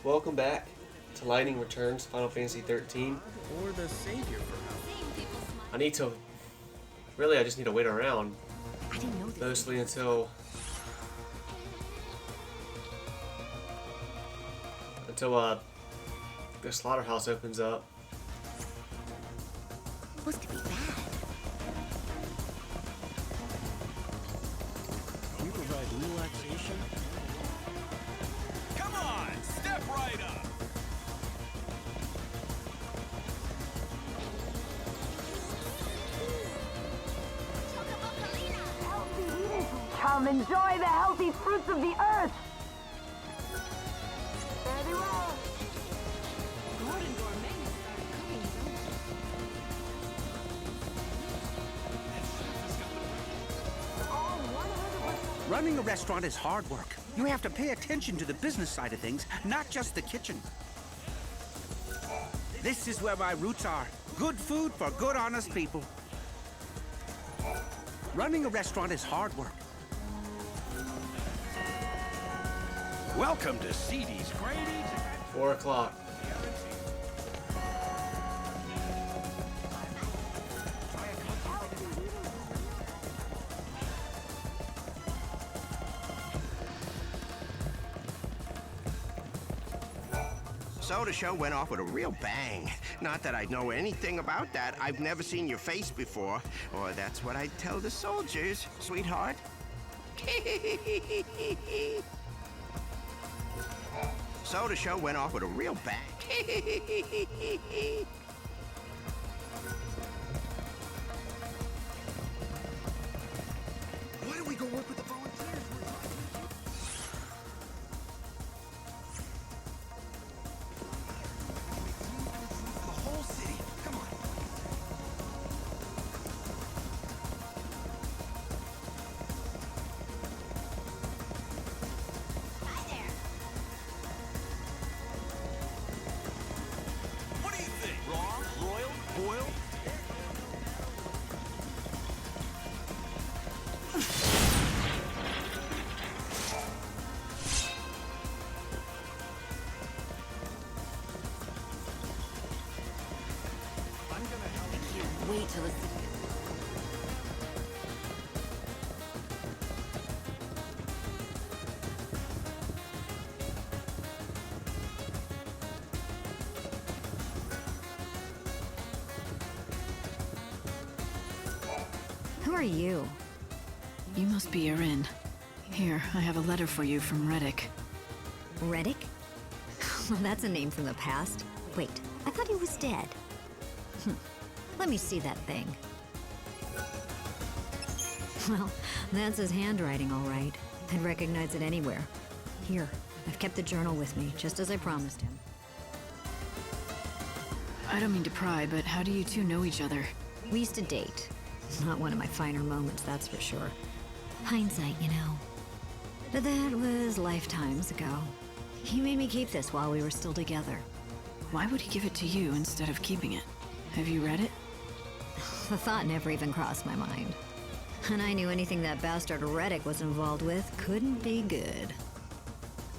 Welcome back to Lightning Returns Final Fantasy 13. Or the savior, perhaps. I need to... Really, I just need to wait around. I didn't know this. Mostly until... the slaughterhouse opens up. Supposed to be bad. We provide relaxation. Come on, step right up. Come enjoy the healthy fruits of the earth. Very well. Gordon Gourmet started cooking his own. Running a restaurant is hard work. You have to pay attention to the business side of things, not just the kitchen. This is where my roots are. Good food for good, honest people. Running a restaurant is hard work. Welcome to CD's Great Eats. 4 o'clock. Soda show went off with a real bang. Not that I know anything about that. I've never seen your face before. Or that's what I tell the soldiers, sweetheart. Soda show went off with a real bang. Why don't we go work with the volunteers? The whole city. Come on. Hi there. What do you think? Raw, broiled, boiled? Wait till it's... Who are you? You must be Erin. Here, I have a letter for you from Reddick. Reddick? Well, that's a name from the past. Wait, I thought he was dead. Let me see that thing. Well, that's his handwriting, all right. I'd recognize it anywhere. Here, I've kept the journal with me, just as I promised him. I don't mean to pry, but how do you two know each other? We used to date. Not one of my finer moments, that's for sure. Hindsight, you know. But that was lifetimes ago. He made me keep this while we were still together. Why would he give it to you instead of keeping it? Have you read it? The thought never even crossed my mind. And I knew anything that bastard Reddick was involved with couldn't be good.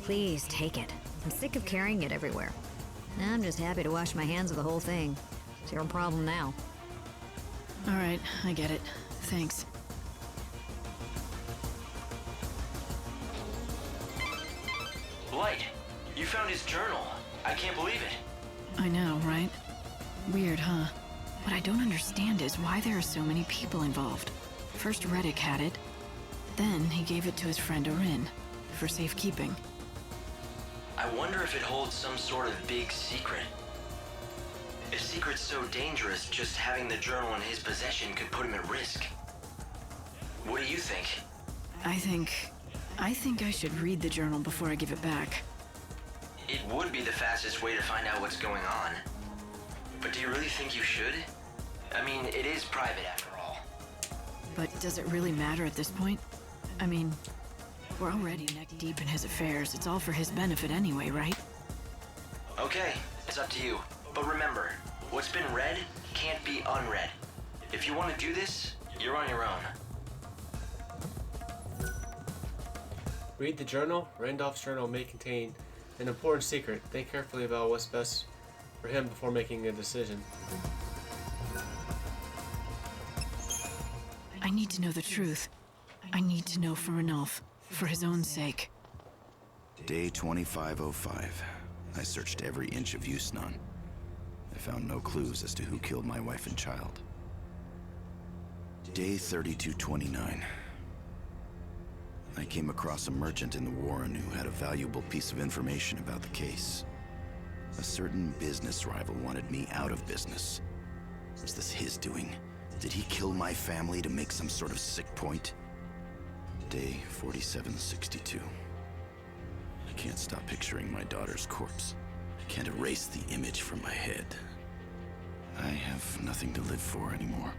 Please take it. I'm sick of carrying it everywhere. I'm just happy to wash my hands of the whole thing. Zero problem now. All right, I get it. Thanks. Blight, you found his journal. I can't believe it. I know, right? Weird, huh? What I don't understand is why there are so many people involved. First Reddick had it, then he gave it to his friend Erin for safekeeping. I wonder if it holds some sort of big secret. If secret's so dangerous, just having the journal in his possession could put him at risk. What do you think? I think I should read the journal before I give it back. It would be the fastest way to find out what's going on. But do you really think you should? I mean, it is private after all. But does it really matter at this point? I mean, we're already neck deep in his affairs. It's all for his benefit anyway, right? Okay, it's up to you. But remember, what's been read can't be unread. If you want to do this, you're on your own. Read the journal. Randolph's journal may contain An important secret. Think carefully about what's best for him before making a decision. I need to know the truth. I need to know for Ranulph, for his own sake. Day 2505. I searched every inch of Yusnaan. I found no clues as to who killed my wife and child. Day 3229. I came across a merchant in the Warren who had a valuable piece of information about the case. A certain business rival wanted me out of business. Was this his doing? Did he kill my family to make some sort of sick point? Day 4762. I can't stop picturing my daughter's corpse. I can't erase the image from my head. I have nothing to live for anymore.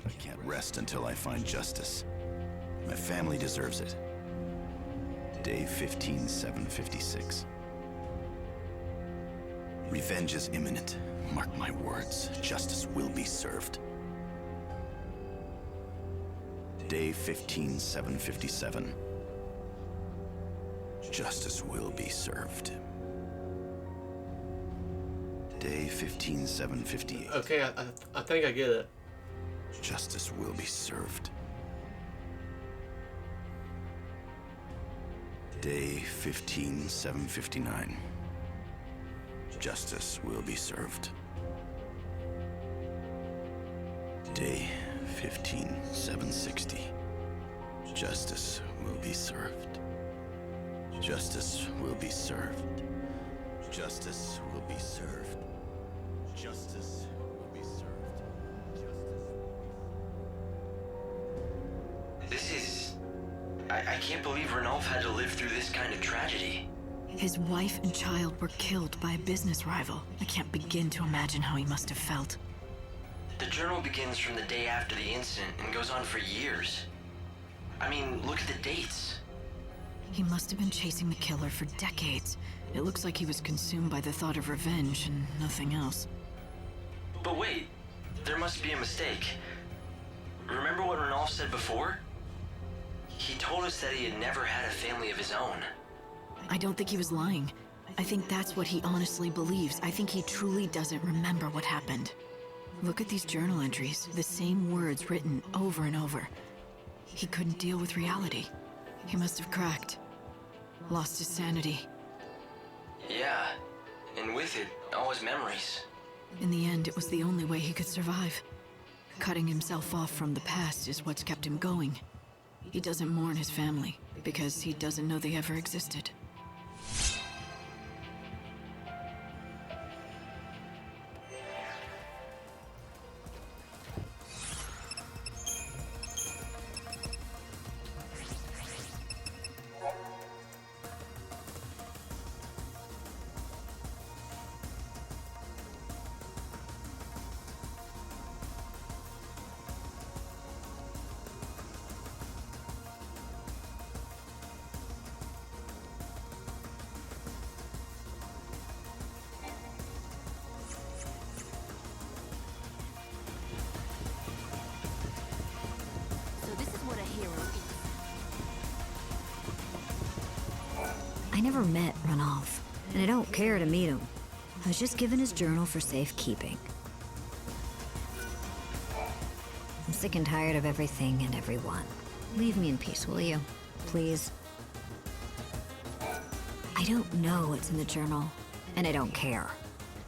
I can't rest until I find justice. My family deserves it. Day 15756. Revenge is imminent. Mark my words, justice will be served. Day 15757. Justice will be served. Day 15758. Okay, I think I get it. Justice will be served. Day 15759. Justice will be served. Day 15760. Justice will be served. Justice will be served. Justice will be served. Justice will be served. This is... I can't believe Ranulph had to live through this kind of tragedy. His wife and child were killed by a business rival. I can't begin to imagine how he must have felt. The journal begins from the day after the incident and goes on for years. I mean, look at the dates. He must have been chasing the killer for decades. It looks like he was consumed by the thought of revenge and nothing else. But wait, there must be a mistake. Remember what Ranulph said before? He told us that he had never had a family of his own. I don't think he was lying. I think that's what he honestly believes. I think he truly doesn't remember what happened. Look at these journal entries, the same words written over and over. He couldn't deal with reality. He must have cracked. Lost his sanity. Yeah, and with it, all his memories. In the end, it was the only way he could survive. Cutting himself off from the past is what's kept him going. He doesn't mourn his family, because he doesn't know they ever existed. I never met Ranulph, and I don't care to meet him. I was just given his journal for safekeeping. I'm sick and tired of everything and everyone. Leave me in peace, will you? Please. I don't know what's in the journal, and I don't care.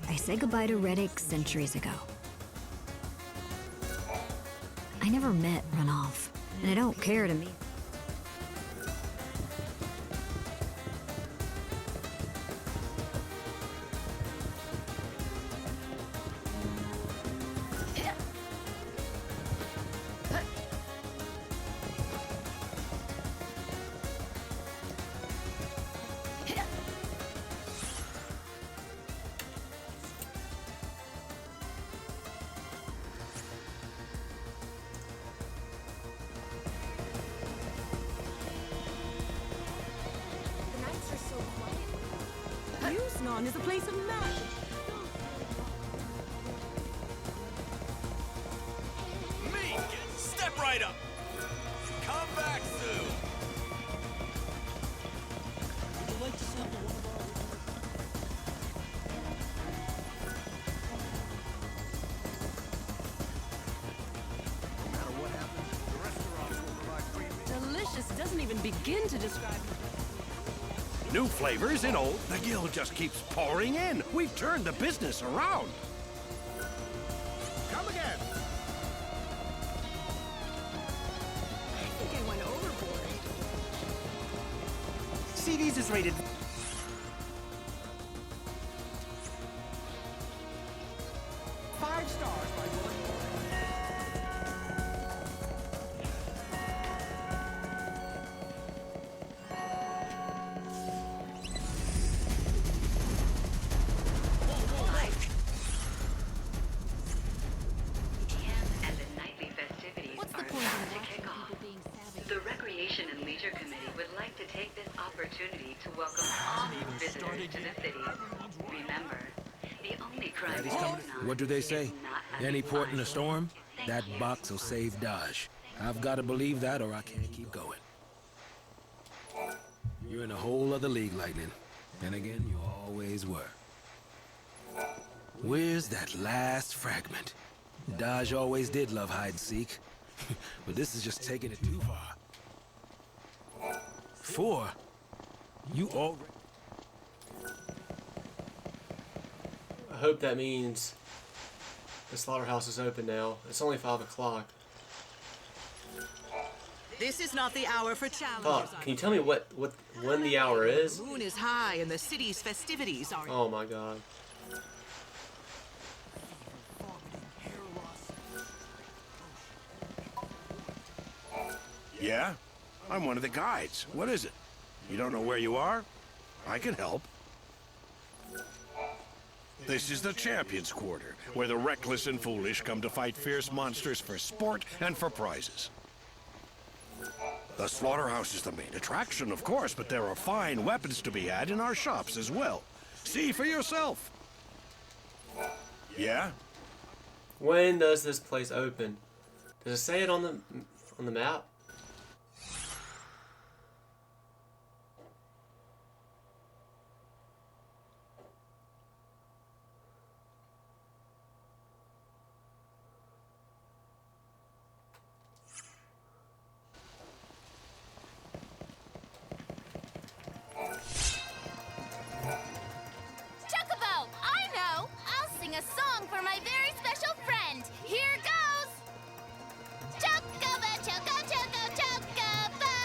I said goodbye to Reddick centuries ago. I never met Ranulph, and I don't care to meet him. Yusnaan is a place of magic. Me, step right up. Come back soon. Would you like to sample one of our begin to describe. New flavors in old. The guild just keeps pouring in. We've turned the business around. Come again. I think I went overboard. CDs is rated 5 stars by William. And the nightly festivities are about to kick off. The Recreation and Leisure Committee would like to take this opportunity to welcome all visitors to the city. Remember, the only crime Daddy's coming. What do they say? Any port in a storm? That box will save Dodge. I've got to believe that or I can't keep going. You're in a whole other league, Lightning. And again, you always were. Where's that last fragment? Dodge always did love hide and seek. But this is just taking it too far. 4? You already... I hope that means the slaughterhouse is open now. It's only 5 o'clock. This is not the hour for challenges. Can you tell me when the hour is? The moon is high and the city's festivities are... Oh my god. Yeah? I'm one of the guides. What is it? You don't know where you are? I can help. This is the Champions Quarter, where the reckless and foolish come to fight fierce monsters for sport and for prizes. The slaughterhouse is the main attraction, of course, but there are fine weapons to be had in our shops as well. See for yourself. Yeah? When does this place open? Does it say it on the map? Chocobo! I know! I'll sing a song for my very special friend. Here goes! Chocobo, choco, choco, chocobo!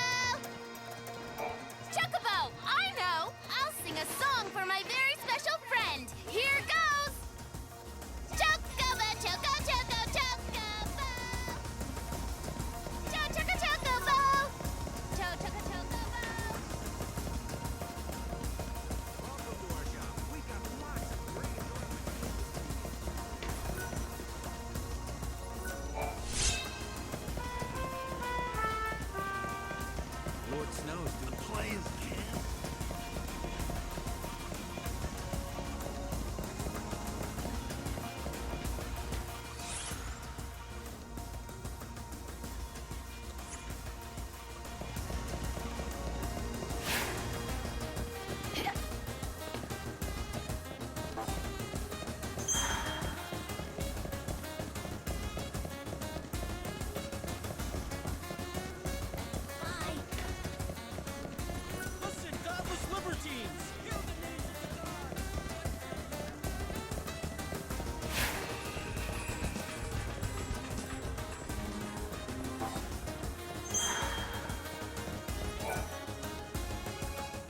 Chocobo! I know! I'll sing a song for my very special friend. Here goes! Chocobo, choco, choco, chocobo! Choco, chocobo! Choco, chocobo! Lord Snow's doing Playing camp. Listen, godless libertines! Hear the names of the gods!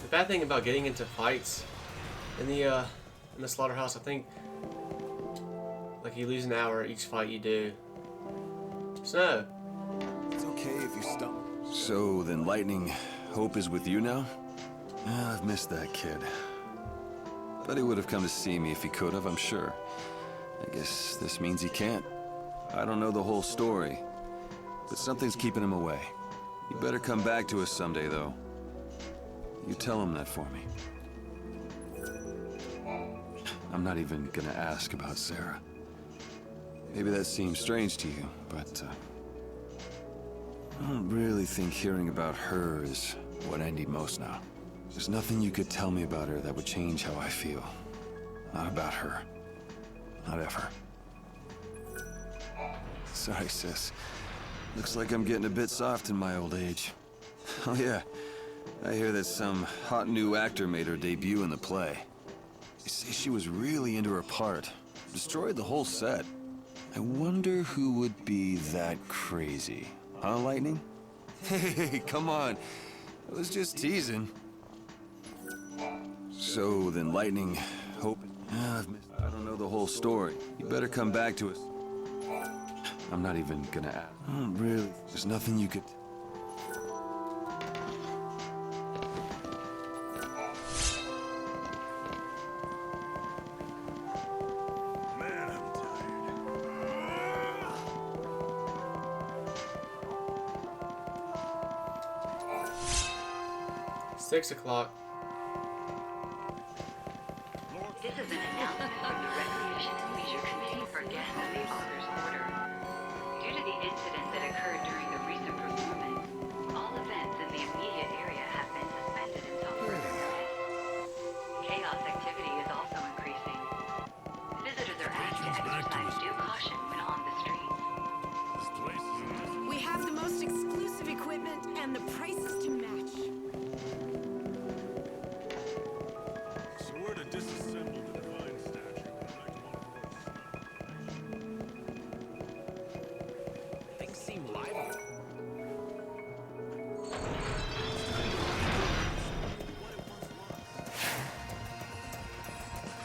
The bad thing about getting into fights in the slaughterhouse, I think, like you lose an hour each fight you do. So, It's okay if you stumble. So then Lightning, Hope is with you now? I've missed that kid. But he would have come to see me if he could have, I'm sure. I guess this means he can't. I don't know the whole story, but something's keeping him away. You better come back to us someday, though. You tell him that for me. I'm not even gonna ask about Sarah. Maybe that seems strange to you, but I don't really think hearing about her is what I need most now. There's nothing you could tell me about her that would change how I feel. Not about her. Not ever. Sorry, sis. Looks like I'm getting a bit soft in my old age. Oh yeah, I hear that some hot new actor made her debut in the play. They say she was really into her part. Destroyed the whole set. I wonder who would be that crazy. Huh, Lightning? Hey, come on. I was just teasing. So then Lightning, hope... I don't know the whole story. You better come back to us. I'm not even gonna ask. Oh, really? There's nothing you could... Man, I'm tired. 6 o'clock. This is an announcement from the Recreation and Leisure Committee for guests of the Author's Order. Due to the incident that occurred during the recent performance, all events in the immediate area have been suspended until further notice. Chaos activity is also increasing. Visitors are asked to exercise due caution when on the streets. We have the most exclusive equipment and the prices to match. So we're to disassemble the divine statue. Things seem lively.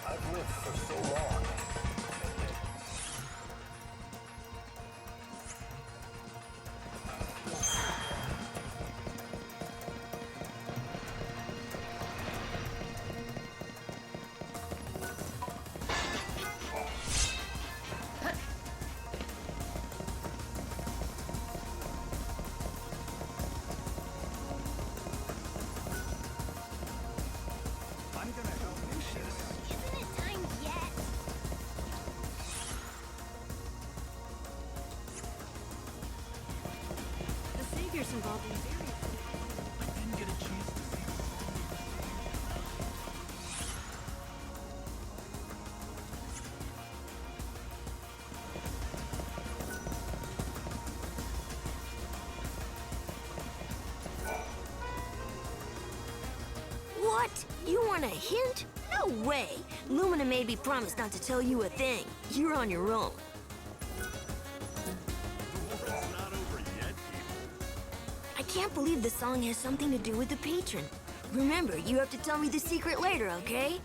I've lived for so long. Isn't it time yet? The Savior's involved in various... I didn't get a chance to see What? You want a hint? No way! Lumina made me promise not to tell you a thing. You're on your own. I can't believe the song has something to do with the patron. Remember, you have to tell me the secret later, okay?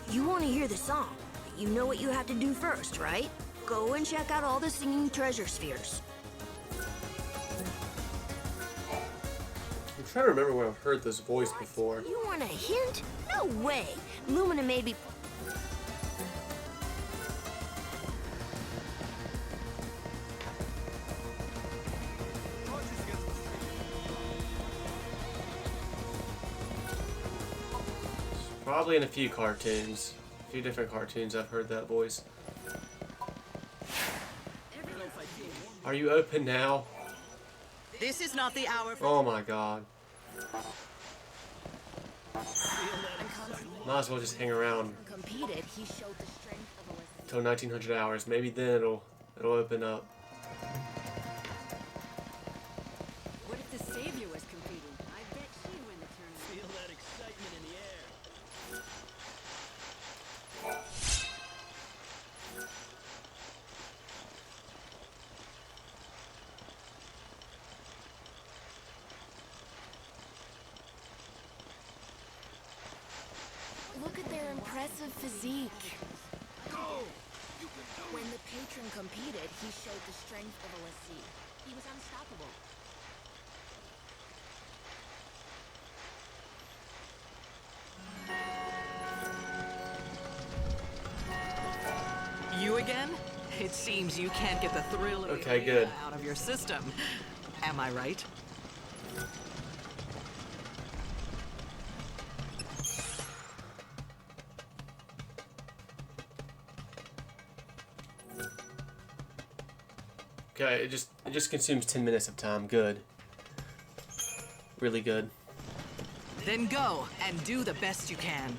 You want to hear the song, but you know what you have to do first, right? Go and check out all the singing treasure spheres. I'm trying to remember where I've heard this voice before. You want a hint? No way! Lumina made me... Probably in a few cartoons. A few different cartoons I've heard that voice. Are you open now? This is not the hour for... Oh my god. Might as well just hang around Competed, he showed the strength of a until 1900 hours. Maybe then it'll open up. What if the Savior was competing? I bet she'd win the tournament. Feel that excitement in the air. Look at their impressive physique. When the patron competed, he showed the strength of a lessee. He was unstoppable. You again? It seems you can't get the thrill of Okay, the good. out of your system. Am I right? Okay, it just consumes 10 minutes of time. Good. Really good. Then go and do the best you can.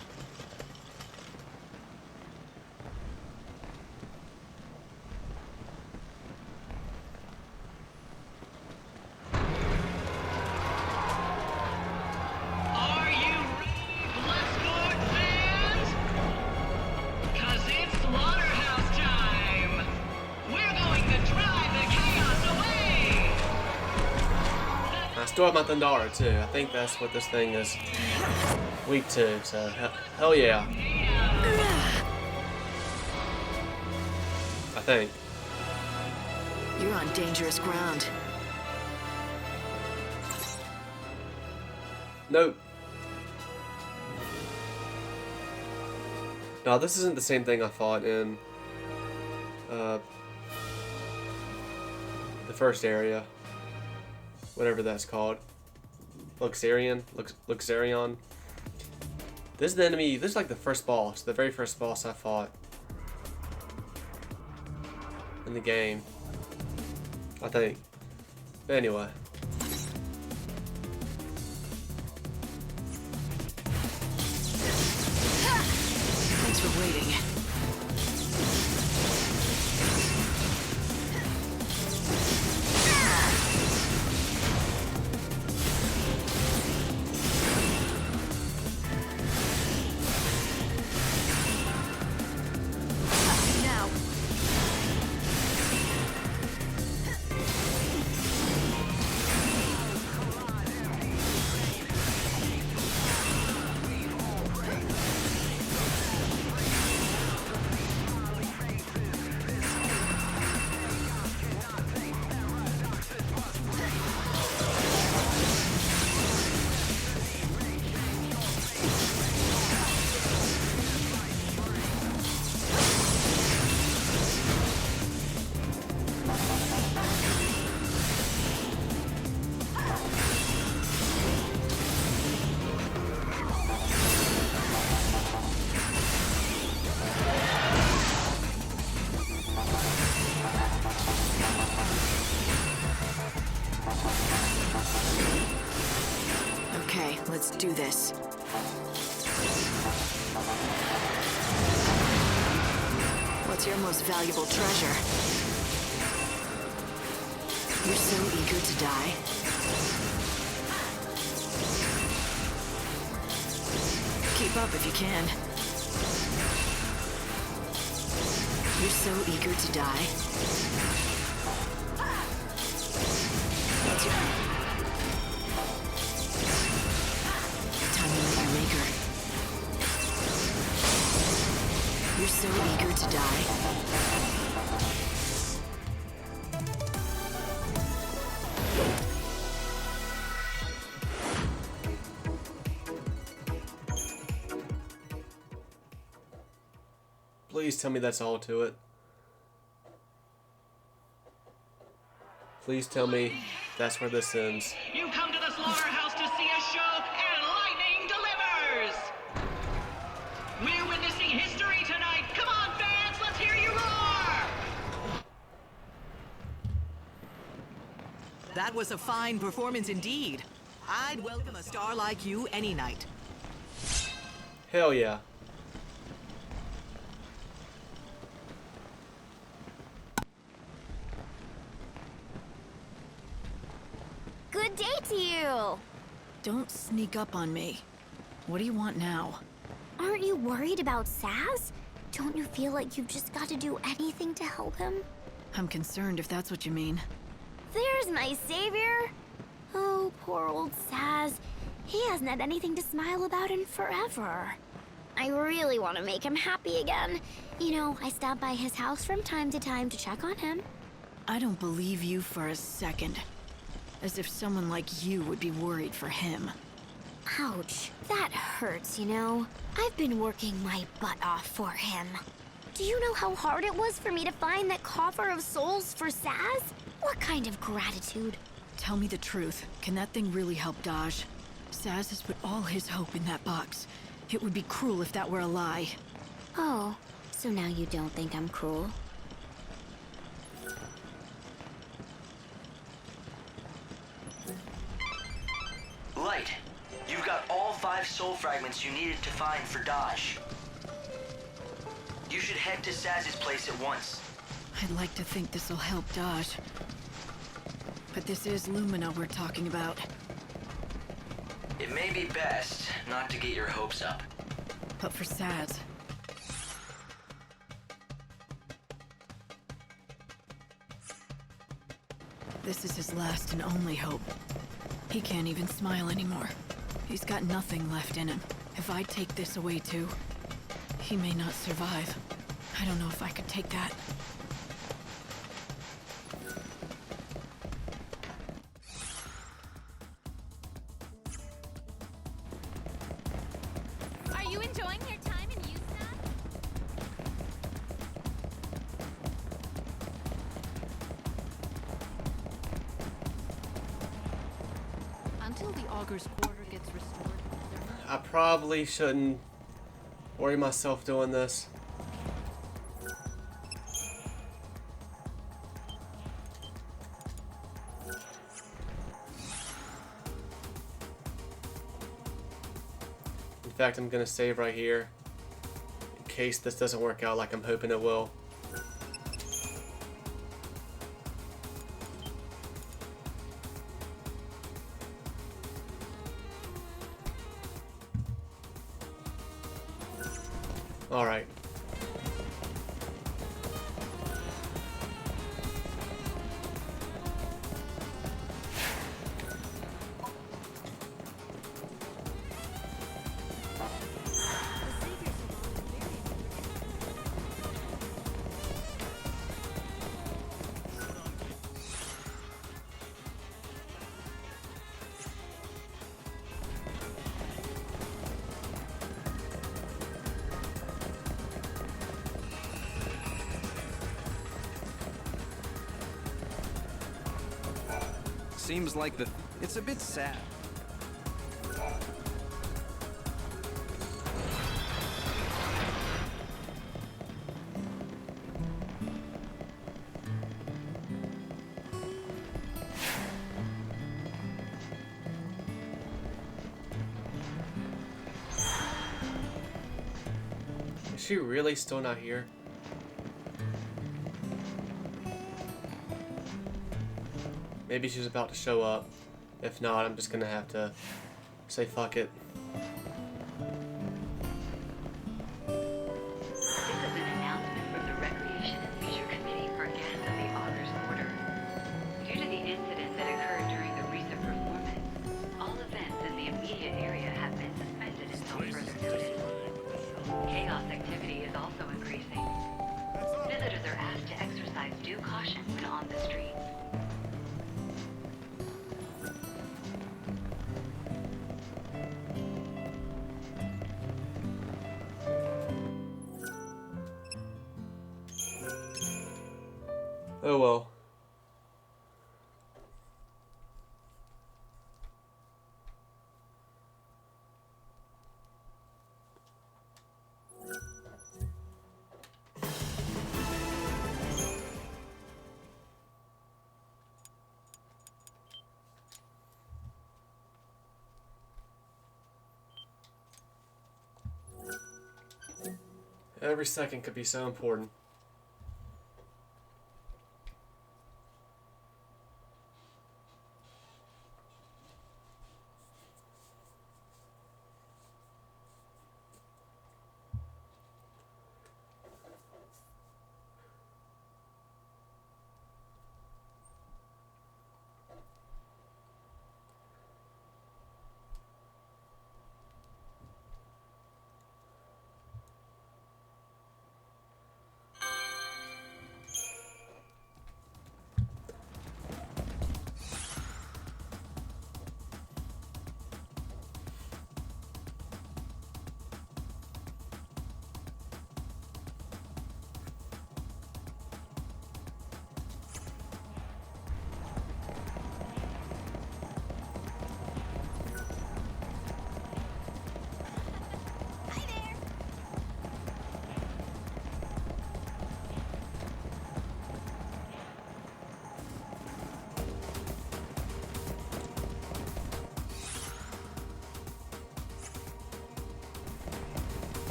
still have my Thundara too. I think that's what this thing is weak to. So hell yeah. I think. You're on dangerous ground. Nope. No, this isn't the same thing I fought in the first area. Whatever that's called. Luxarion? Luxarion. This is the enemy, this is like the first boss, the very first boss I fought in the game. I think. But anyway. Thanks for waiting. Okay, let's do this. What's your most valuable treasure? You're so eager to die. Keep up if you can. You're so eager to die. What's your... Time to meet your maker. You're so eager to die. Please tell me that's all to it. Please tell me that's where this ends. You come to the slaughterhouse to see a show, and lightning delivers! We're witnessing history tonight! Come on, fans, let's hear you roar! That was a fine performance indeed. I'd welcome a star like you any night. Hell yeah. Good day to you! Don't sneak up on me. What do you want now? Aren't you worried about Saz? Don't you feel like you've just got to do anything to help him? I'm concerned if that's what you mean. There's my savior! Oh, poor old Saz. He hasn't had anything to smile about in forever. I really want to make him happy again. You know, I stop by his house from time to time to check on him. I don't believe you for a second. As if someone like you would be worried for him. Ouch. That hurts, you know. I've been working my butt off for him. Do you know how hard it was for me to find that coffer of souls for Saz? What kind of gratitude? Tell me the truth. Can that thing really help Daj? Saz has put all his hope in that box. It would be cruel if that were a lie. Oh, so now you don't think I'm cruel? Light, you've got all 5 soul fragments you needed to find for Daj. You should head to Saz's place at once. I'd like to think this'll help Daj. But this is Lumina we're talking about. It may be best not to get your hopes up. But for Saz... This is his last and only hope. He can't even smile anymore. He's got nothing left in him. If I take this away too, he may not survive. I don't know if I could take that. Are you enjoying your time in Yusnaan? Until the Augur's quarter gets restored. I probably shouldn't worry myself doing this. In fact, I'm gonna save right here in case this doesn't work out like I'm hoping it will. All right. Seems like it's a bit sad. Is she really still not here? Maybe she's about to show up. If not, I'm just gonna have to say fuck it. This is an announcement from the Recreation and Leisure Committee for guests of the Augur's Quarter. Due to the incident that occurred during the recent performance, all events in the immediate area have been suspended until further notice. Chaos activity is also increasing. Visitors are asked to exercise due caution when on the streets. Oh well. Every second could be so important.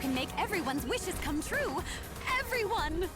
can make everyone's wishes come true. Everyone!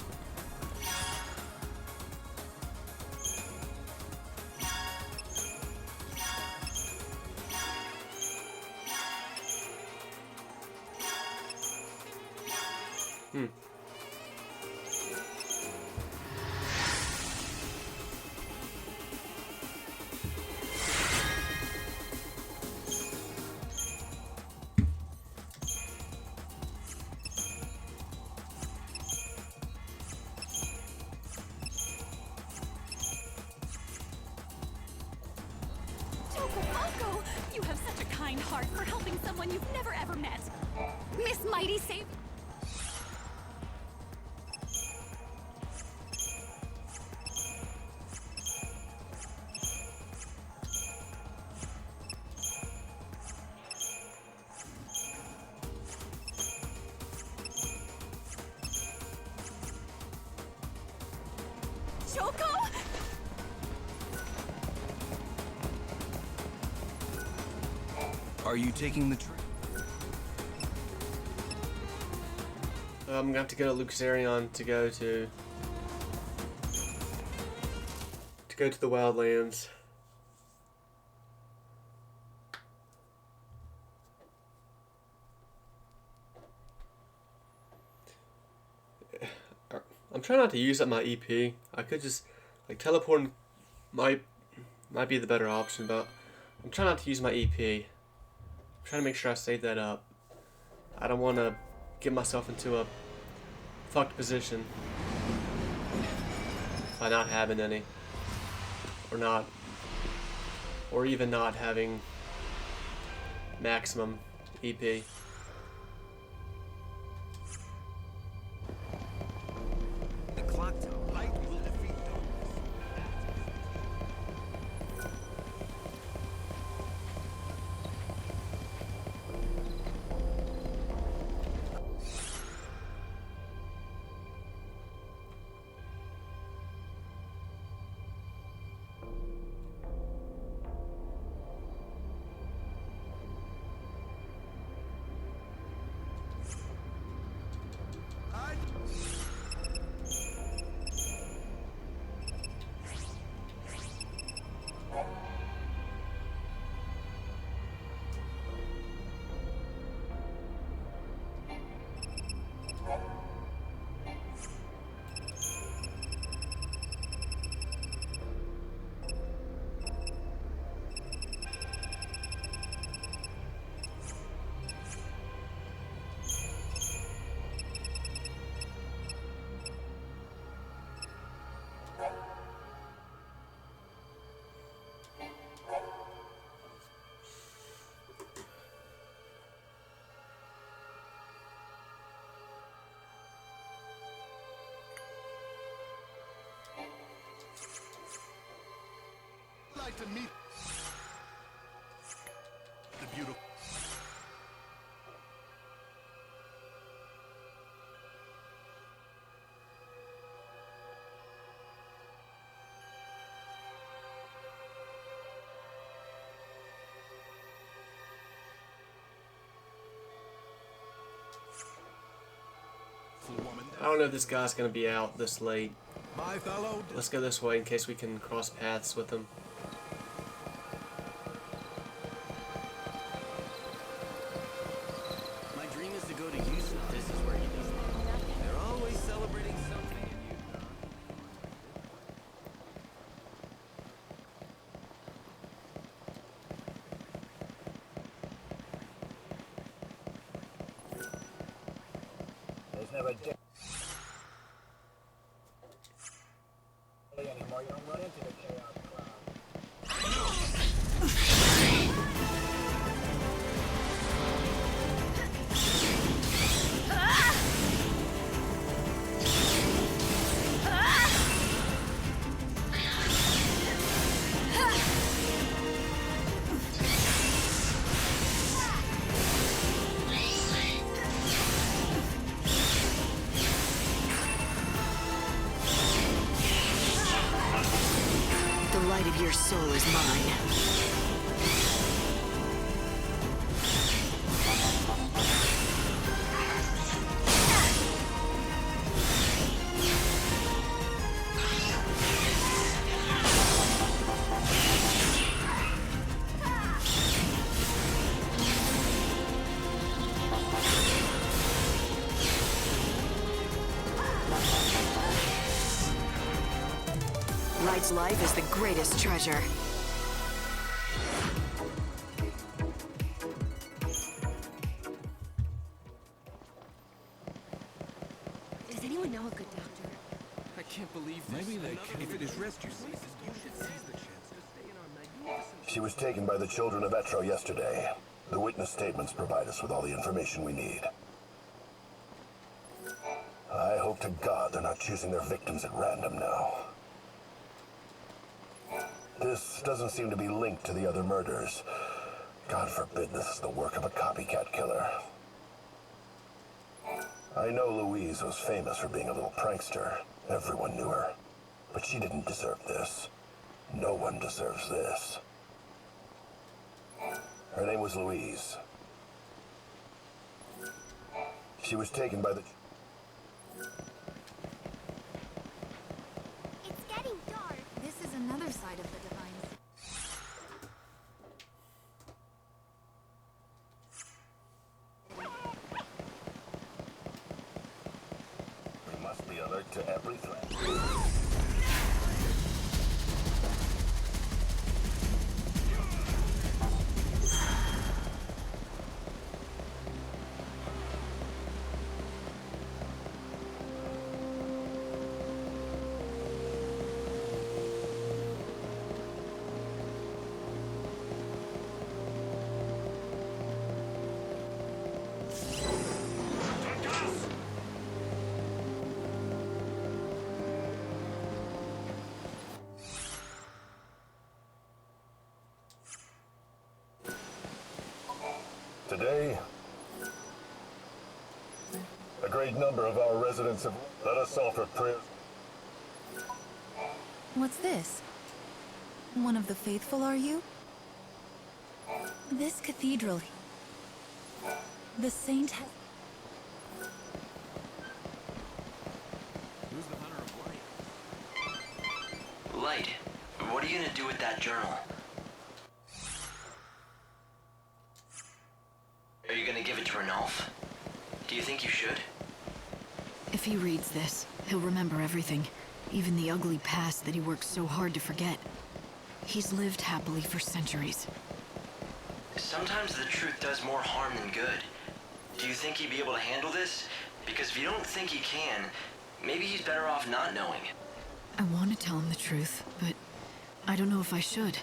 You have such a kind heart for helping someone you've never ever met. Miss Mighty Save. Choco? Are you taking the train? I'm gonna have to go to Luxarion to go to the Wildlands. I'm trying not to use up my EP. I could just like teleporting might be the better option, but I'm trying not to use my EP. I'm trying to make sure I save that up. I don't want to get myself into a fucked position by not having any, or even not having maximum EP. The clock tower. Light will defeat darkness. Like to meet the beautiful. I don't know if this guy's gonna be out this late. My fellow. Let's go this way in case we can cross paths with him. My dream is to go to Yusnaan. This is where he does it. They're always celebrating something in Yusnaan. There's never anymore. You don't run into the chaos crowd. The light of your soul is mine. whose life is the greatest treasure. Does anyone know a good doctor? I can't believe this. Maybe they can. If it is rescue season, you should seize the chance to stay in our magnificent... She was taken by the children of Etro yesterday. The witness statements provide us with all the information we need. I hope to God they're not choosing their victims at random now. This doesn't seem to be linked to the other murders. God forbid this is the work of a copycat killer. I know Louise was famous for being a little prankster. Everyone knew her. But she didn't deserve this. No one deserves this. Her name was Louise. She was taken by the... It's getting dark. This is another side of the divine. We must be alert to every threat. Today, a great number of our residents have let us offer prayers. What's this? One of the faithful, are you? This cathedral... The saint has... Who's the hunter of light? Light, what are you gonna do with that journal? Are you gonna give it to Ranulph? Do you think you should? If he reads this, he'll remember everything, even the ugly past that he worked so hard to forget. He's lived happily for centuries. Sometimes the truth does more harm than good. Do you think he'd be able to handle this? Because if you don't think he can, maybe he's better off not knowing. I want to tell him the truth, but I don't know if I should.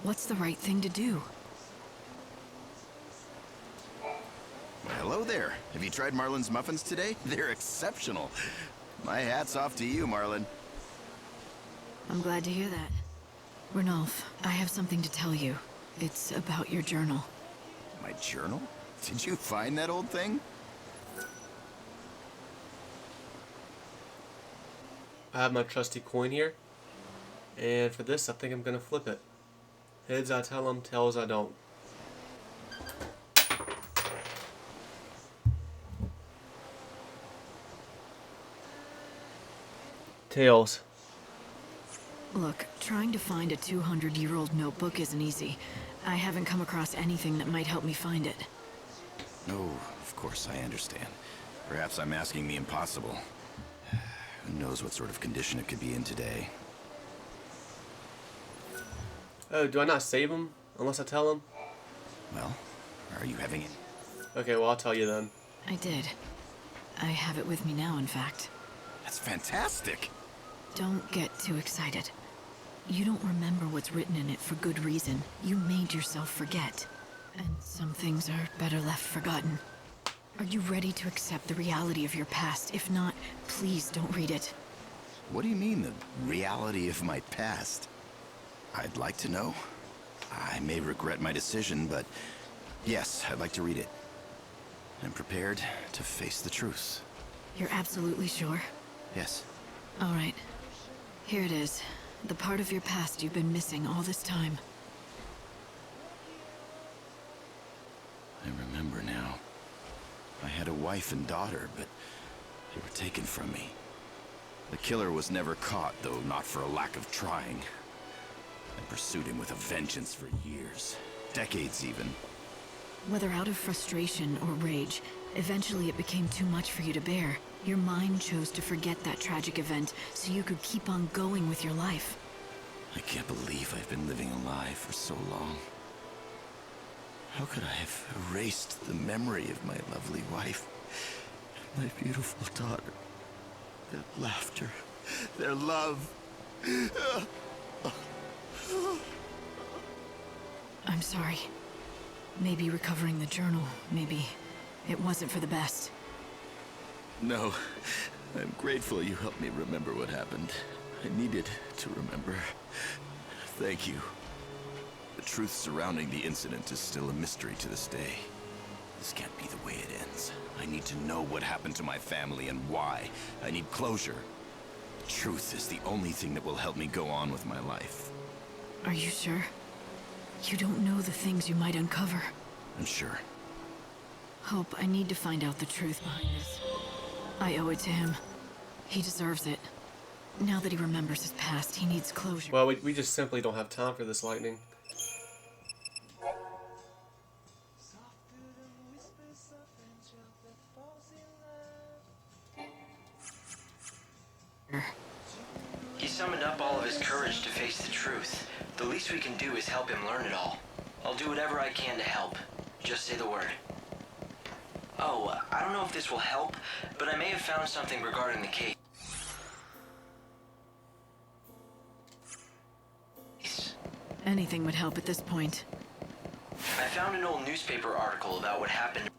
What's the right thing to do? Hello there. Have you tried Marlin's muffins today? They're exceptional. My hat's off to you, Marlin. I'm glad to hear that. Ranulph, I have something to tell you. It's about your journal. My journal? Did you find that old thing? I have my trusty coin here, and for this I think I'm gonna flip it. Heads I tell them, tails I don't. Tails. Look, trying to find a 200-year-old notebook isn't easy. I haven't come across anything that might help me find it. No, of course I understand. Perhaps I'm asking the impossible. Who knows what sort of condition it could be in today? Oh, do I not save him unless I tell him? Well, are you having it? Okay, well I'll tell you then. I did. I have it with me now, in fact. That's fantastic! Don't get too excited. You don't remember what's written in it for good reason. You made yourself forget. And some things are better left forgotten. Are you ready to accept the reality of your past? If not, please don't read it. What do you mean, the reality of my past? I'd like to know. I may regret my decision, but yes, I'd like to read it. I'm prepared to face the truth. You're absolutely sure? Yes. All right. Here it is. The part of your past you've been missing all this time. I remember now. I had a wife and daughter, but they were taken from me. The killer was never caught, though not for a lack of trying. I pursued him with a vengeance for years. Decades, even. Whether out of frustration or rage, eventually it became too much for you to bear. Your mind chose to forget that tragic event so you could keep on going with your life. I can't believe I've been living a lie for so long. How could I have erased the memory of my lovely wife, my beautiful daughter, their laughter, their love? I'm sorry. Maybe recovering the journal, maybe it wasn't for the best. No, I'm grateful you helped me remember what happened. I needed to remember. Thank you. The truth surrounding the incident is still a mystery to this day. This can't be the way it ends. I need to know what happened to my family and why. I need closure. The truth is the only thing that will help me go on with my life. Are you sure? You don't know the things you might uncover. I'm sure. Hope, I need to find out the truth behind this. I owe it to him. He deserves it. Now that he remembers his past, he needs closure. Well, we just simply don't have time for this, Lightning. He summoned up all of his courage to face the truth. The least we can do is help him learn it all. I'll do whatever I can to help. Just say the word. Oh, I don't know if this will help, but I may have found something regarding the case. Anything would help at this point. I found an old newspaper article about what happened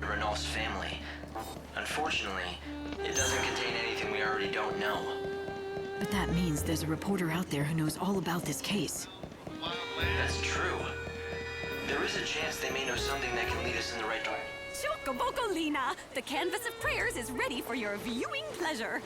to Renault's family. Unfortunately, it doesn't contain anything we already don't know. But that means there's a reporter out there who knows all about this case. That's true. There is a chance they may know something that can lead us in the right direction. Chocobocolina! The canvas of prayers is ready for your viewing pleasure.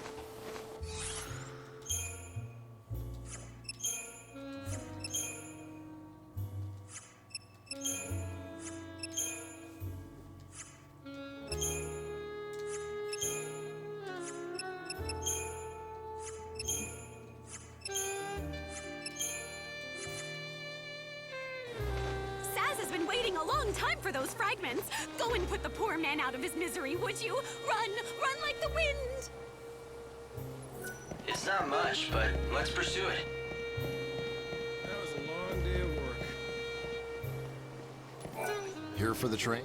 Waiting a long time for those fragments. Go and put the poor man out of his misery, would you? Run! Run like the wind! It's not much, but let's pursue it. That was a long day of work. Here for the train?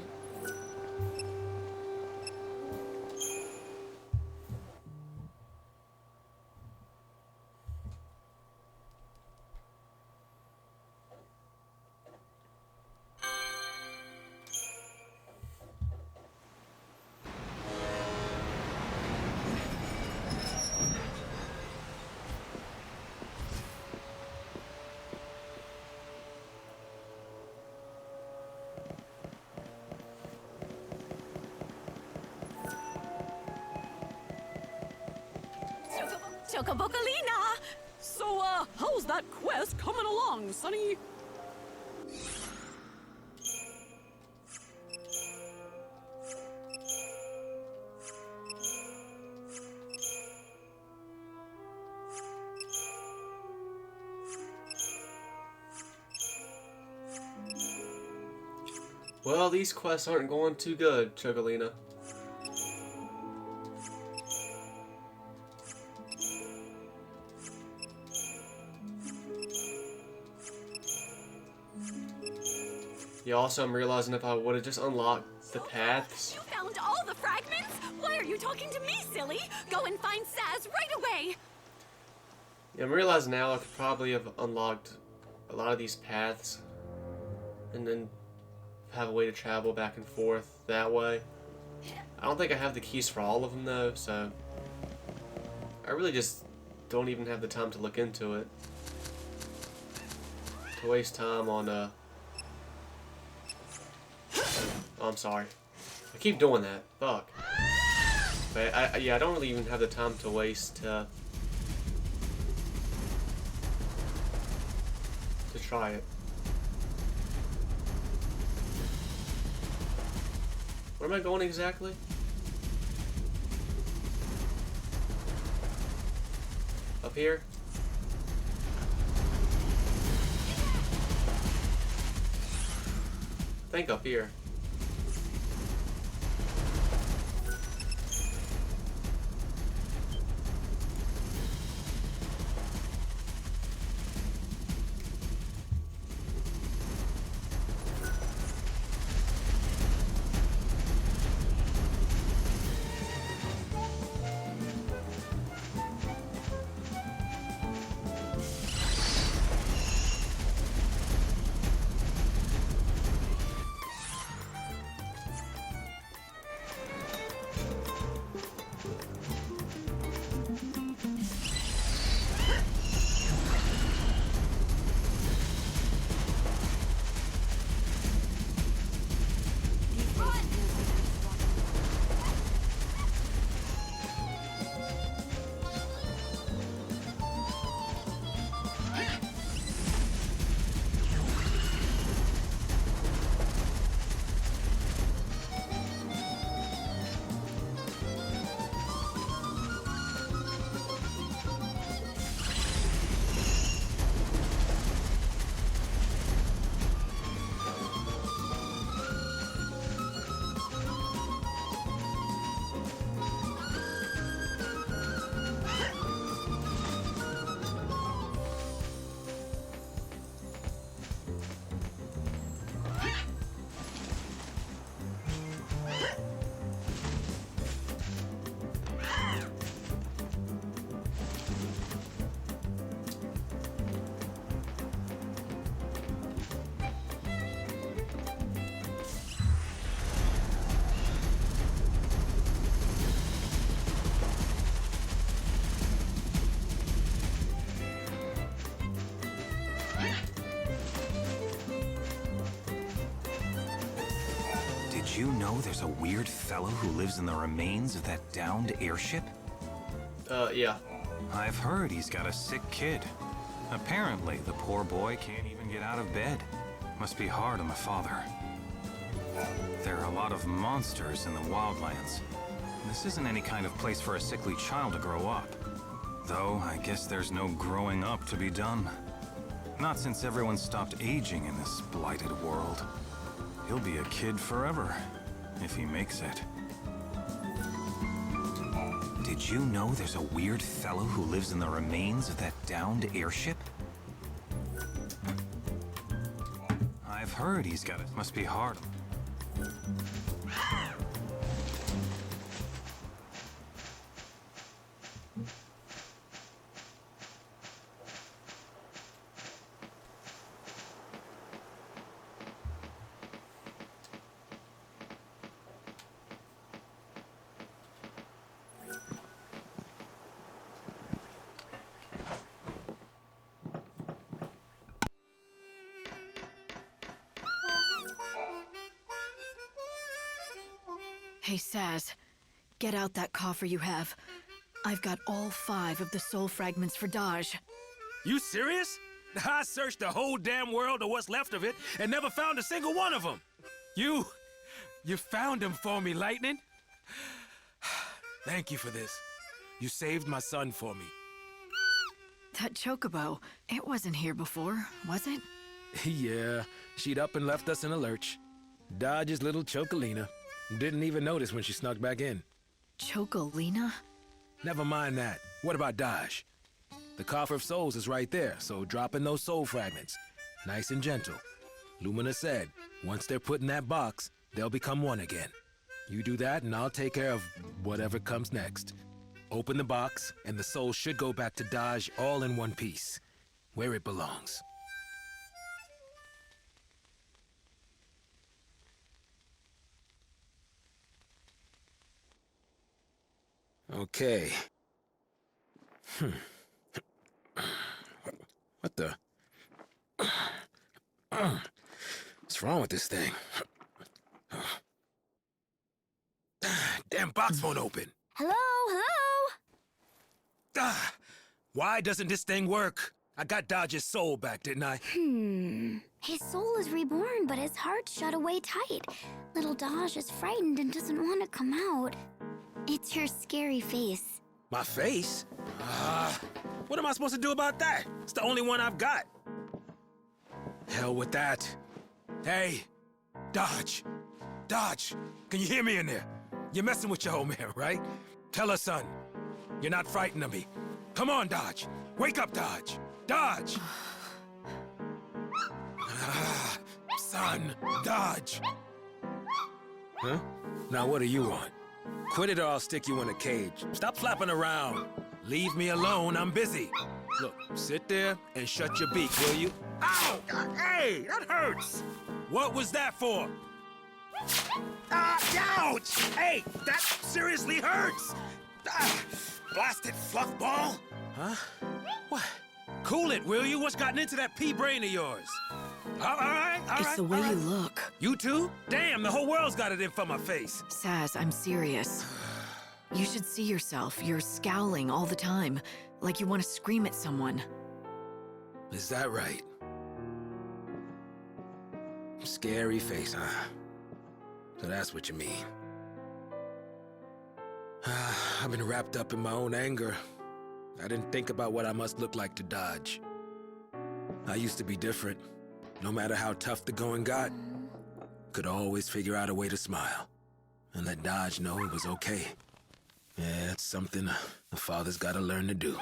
Chocobocolina! So, how's that quest coming along, Sonny? Well, these quests aren't going too good, Chocolina. Yeah, also I'm realizing if I would have just unlocked the paths. You found all the fragments? Why are you talking to me, silly? Go and find Saz right away! Yeah, I'm realizing now I could probably have unlocked a lot of these paths and then have a way to travel back and forth that way. I don't think I have the keys for all of them though, so I really just don't even have the time to look into it. To waste time on oh, I'm sorry. I keep doing that. Fuck. But yeah, I don't really even have the time to waste to try it. Where am I going exactly? Up here? I think up here. you know there's a weird fellow who lives in the remains of that downed airship? Yeah. I've heard he's got a sick kid. Apparently, the poor boy can't even get out of bed. Must be hard on the father. There are a lot of monsters in the Wildlands. This isn't any kind of place for a sickly child to grow up. Though, I guess there's no growing up to be done. Not since everyone stopped aging in this blighted world. He'll be a kid forever, if he makes it. Did you know there's a weird fellow who lives in the remains of that downed airship? I've heard he's got it. Must be hard. Hey, Saz. Get out that coffer you have. I've got all 5 of the soul fragments for Daj. You serious? I searched the whole damn world or what's left of it and never found a single one of them. You found them for me, Lightning. Thank you for this. You saved my son for me. That chocobo, it wasn't here before, was it? Yeah, she'd up and left us in a lurch. Dodge's little Chocolina. Didn't even notice when she snuck back in. Chocolina? Never mind that. What about Dodge? The Coffer of Souls is right there, so drop in those soul fragments. Nice and gentle. Lumina said, once they're put in that box, they'll become one again. You do that and I'll take care of whatever comes next. Open the box, and the soul should go back to Dodge all in one piece, where it belongs. Okay. What the? What's wrong with this thing? Damn box won't open. Hello, hello? Why doesn't this thing work? I got Dodge's soul back, didn't I? His soul is reborn, but his heart's shut away tight. Little Dodge is frightened and doesn't want to come out. It's your scary face. My face? What am I supposed to do about that? It's the only one I've got. Hell with that. Hey, Dodge. Dodge, can you hear me in there? You're messing with your old man, right? Tell her, son. You're not frightened of me. Come on, Dodge. Wake up, Dodge. Dodge! Son, Dodge. Huh? Now what do you want? Quit it or I'll stick you in a cage. Stop flapping around. Leave me alone, I'm busy. Look, sit there and shut your beak, will you? Ow! Hey, that hurts! What was that for? Ouch! Hey, that seriously hurts! Blasted fluff ball! Huh? What? Cool it, will you? What's gotten into that pea brain of yours? All right. It's the way you look. You too? Damn, the whole world's got it in for my face. Saz, I'm serious. You should see yourself. You're scowling all the time, like you want to scream at someone. Is that right? Scary face, huh? So that's what you mean. I've been wrapped up in my own anger. I didn't think about what I must look like to Dodge. I used to be different. No matter how tough the going got, could always figure out a way to smile and let Dodge know it was okay. Yeah, it's something a father's gotta learn to do.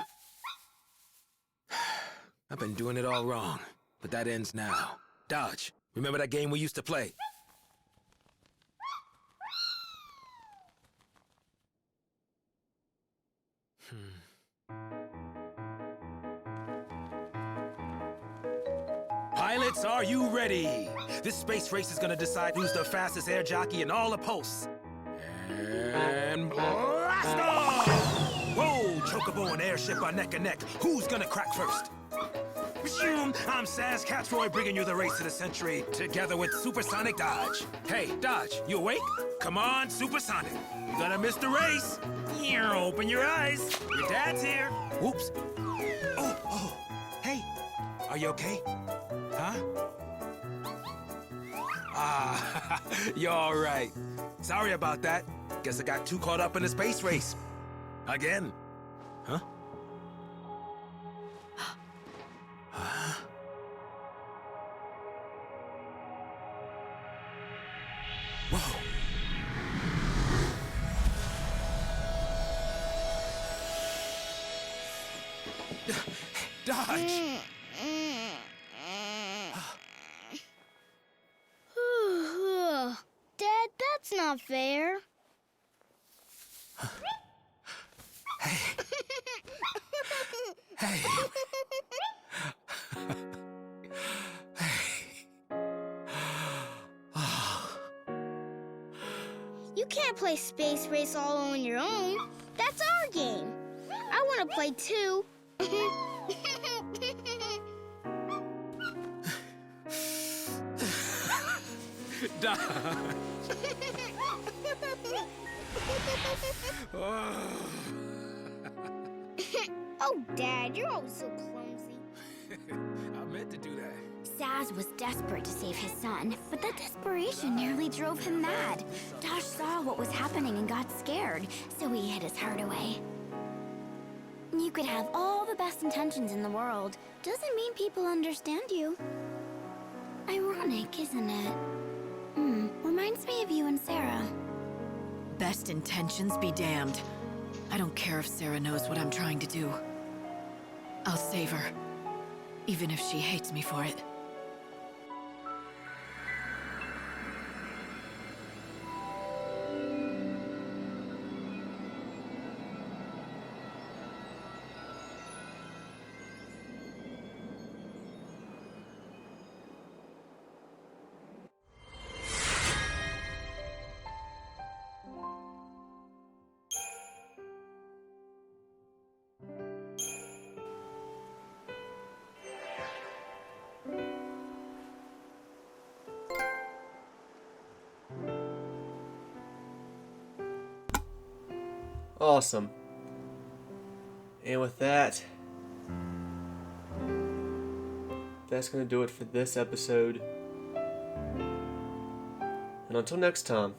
I've been doing it all wrong, but that ends now. Dodge, remember that game we used to play? Pilots, are you ready? This space race is gonna decide who's the fastest air jockey in all the posts. And blast off! Whoa, Chocobo and Airship are neck and neck. Who's gonna crack first? I'm Saz Catroy bringing you the race of the century together with Supersonic Dodge. Hey, Dodge, you awake? Come on, Supersonic. You're gonna miss the race. Open your eyes. Your dad's here. Whoops. Oh. Hey, are you okay? Huh? Ah, you're all right. Sorry about that. Guess I got too caught up in the space race. Again. Huh? Huh? Whoa. Dodge! Dad, that's not fair. Hey. You can't play Space Race all on your own. That's our game. I want to play too. Dodge! Oh, Dad, you're always so clumsy. I meant to do that. Saz was desperate to save his son, but that desperation nearly drove him mad. Dodge saw what was happening and got scared, so he hid his heart away. You could have all the best intentions in the world. Doesn't mean people understand you. Ironic, isn't it? Reminds me of you and Sarah. Best intentions be damned. I don't care if Sarah knows what I'm trying to do. I'll save her, even if she hates me for it. Awesome. And with that, that's going to do it for this episode. And until next time.